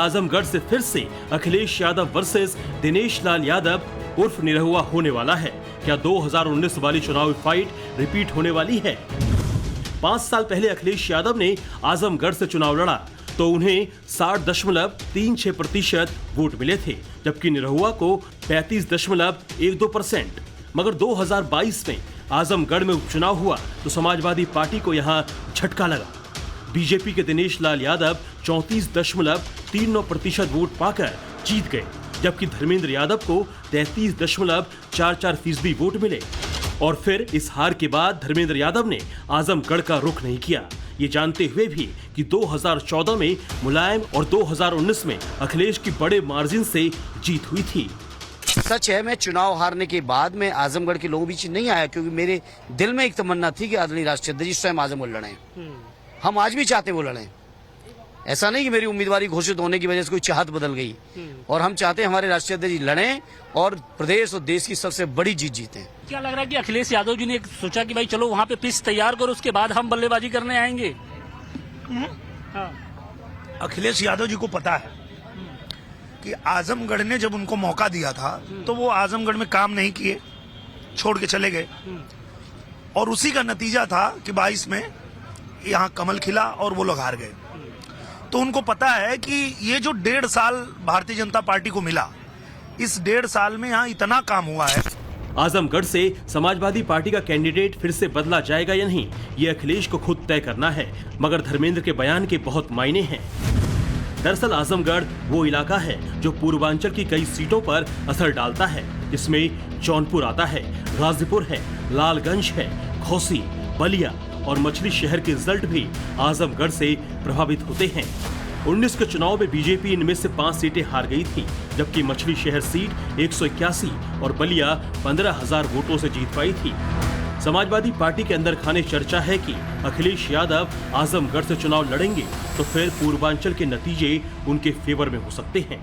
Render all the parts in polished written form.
आजमगढ़ से फिर से अखिलेश यादव वर्सेस दिनेश लाल यादव उर्फ निरहुआ होने वाला है। क्या 2019 वाली चुनावी फाइट रिपीट होने वाली है? 5 साल पहले अखिलेश यादव ने आजमगढ़ से चुनाव लड़ा तो उन्हें 60.36% वोट मिले थे, जबकि निरहुआ को 35.12%। मगर 2022 में आजमगढ़ में उपचुनाव हुआ तो समाजवादी पार्टी को यहां झटका लगा। बीजेपी के दिनेश लाल यादव 34.39% वोट पाकर जीत गए, जबकि धर्मेंद्र यादव को 33.44% वोट मिले। और फिर इस हार के बाद धर्मेंद्र यादव ने आजमगढ़ का रुख नहीं किया, ये जानते हुए भी कि 2014 में मुलायम और 2019 में अखिलेश की बड़े मार्जिन से जीत हुई थी। सच है, मैं चुनाव हारने के बाद में आजमगढ़ के लोगों बीच नहीं आया, क्योंकि मेरे दिल में एक तमन्ना थी कि आदरणीय राष्ट्रीय अध्यक्ष स्वयं आजमगढ़ लड़े। हम आज भी चाहते वो लड़े। ऐसा नहीं कि मेरी उम्मीदवारी घोषित होने की वजह से कोई चाहत बदल गई। और हम चाहते हैं हमारे राष्ट्रीय अध्यक्ष लड़ें और प्रदेश और देश की सबसे बड़ी जीत जीतें। क्या लग रहा है कि अखिलेश यादव जी ने सोचा कि भाई चलो वहाँ पे पिच तैयार करो, उसके बाद हम बल्लेबाजी करने आएंगे? हाँ। अखिलेश यादव जी को पता है कि आजमगढ़ ने जब उनको मौका दिया था तो वो आजमगढ़ में काम नहीं किए, छोड़ के चले गए। और उसी का नतीजा था कि 22 में यहाँ कमल खिला और वो लोग हार गए। तो उनको पता है कि ये जो 1.5 साल भारतीय जनता पार्टी को मिला, इस 1.5 साल में यहाँ इतना काम हुआ है। आजमगढ़ से समाजवादी पार्टी का कैंडिडेट फिर से बदला जाएगा या नहीं, ये अखिलेश को खुद तय करना है। मगर धर्मेंद्र के बयान के बहुत मायने हैं। दरअसल आजमगढ़ वो इलाका है जो पूर्वांचल की कई सीटों पर असर डालता है, जिसमें जौनपुर आता है, गाजीपुर है, लालगंज है, घोसी, बलिया और मछली शहर के रिजल्ट भी आजमगढ़ से प्रभावित होते हैं। 19 के चुनाव में बीजेपी इनमें से 5 सीटें हार गई थी, जबकि मछली शहर सीट 181 और बलिया 15,000 वोटों से जीत पाई थी। समाजवादी पार्टी के अंदर खाने चर्चा है कि अखिलेश यादव आजमगढ़ से चुनाव लड़ेंगे तो फिर पूर्वांचल के नतीजे उनके फेवर में हो सकते हैं।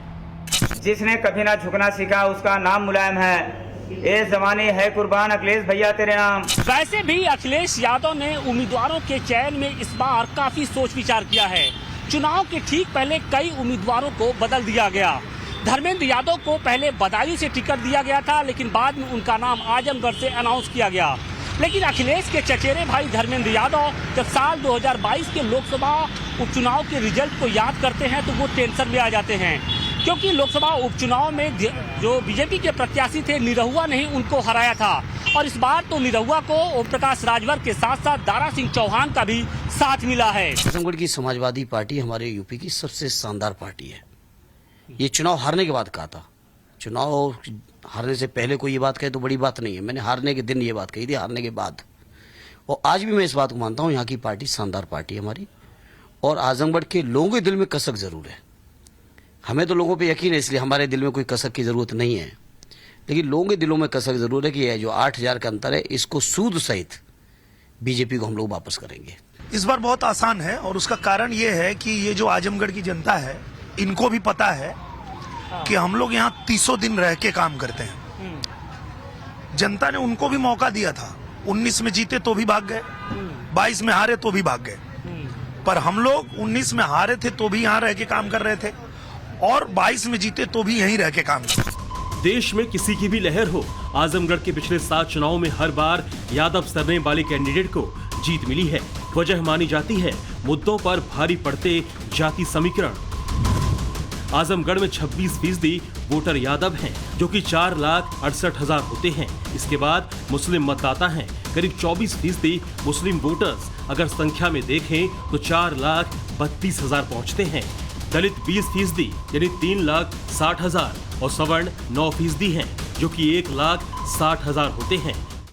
जिसने कभी ना झुकना सीखा उसका नाम मुलायम है, ये जमाने है कुर्बान अखिलेश भैया तेरे नाम। वैसे भी अखिलेश यादव ने उम्मीदवारों के चयन में इस बार काफी सोच विचार किया है। चुनाव के ठीक पहले कई उम्मीदवारों को बदल दिया गया। धर्मेंद्र यादव को पहले बदायूं से टिकट दिया गया था, लेकिन बाद में उनका नाम आजमगढ़ से अनाउंस किया गया। लेकिन अखिलेश के चचेरे भाई धर्मेंद्र यादव जब साल 2022 के लोकसभा उपचुनाव के रिजल्ट को याद करते हैं तो वो टेंशन में आ जाते हैं, क्योंकि लोकसभा उपचुनाव में जो बीजेपी के प्रत्याशी थे निरहुआ ने ही उनको हराया था। और इस बार तो निरहुआ को ओम प्रकाश राजभर के साथ साथ दारा सिंह चौहान का भी साथ मिला है। आजमगढ़ की समाजवादी पार्टी हमारे यूपी की सबसे शानदार पार्टी है। ये चुनाव हारने के बाद कहा था। चुनाव हारने से पहले कोई ये बात कहे तो बड़ी बात नहीं है। मैंने हारने के दिन ये बात कही थी, हारने के बाद। और आज भी मैं इस बात को मानता हूँ, यहाँ की पार्टी शानदार पार्टी है हमारी। और आजमगढ़ के लोगों के दिल में कसक जरूर है। हमें तो लोगों पे यकीन है, इसलिए हमारे दिल में कोई कसक की जरूरत नहीं है। लेकिन लोगों के दिलों में कसक जरूर है कि यह जो 8,000 का अंतर है, इसको सूद सहित बीजेपी को हम लोग वापस करेंगे। इस बार बहुत आसान है और उसका कारण ये है कि ये जो आजमगढ़ की जनता है, इनको भी पता है कि हम लोग यहाँ 300 दिन रह के काम करते हैं। जनता ने उनको भी मौका दिया था। 19 में जीते तो भी भाग गए, 22 में हारे तो भी भाग गए। पर हम लोग 19 में हारे थे तो भी यहाँ रह के काम कर रहे थे और 22 में जीते तो भी यहीं रह के काम कर। देश में किसी की भी लहर हो, आजमगढ़ के पिछले 7 चुनावों में हर बार यादव सरनेम वाले कैंडिडेट को जीत मिली है। वजह मानी जाती है मुद्दों पर भारी पड़ते जाति समीकरण। आजमगढ़ में 26% वोटर यादव हैं, जो कि 4,68,000 होते हैं। इसके बाद मुस्लिम मतदाता हैं करीब 24% मुस्लिम वोटर्स। अगर संख्या में देखें तो 4,32,000 पहुंचते हैं। दलित 20% यानी 3,60,000 और सवर्ण 9% हैं, जो कि 1,60,000 होते हैं।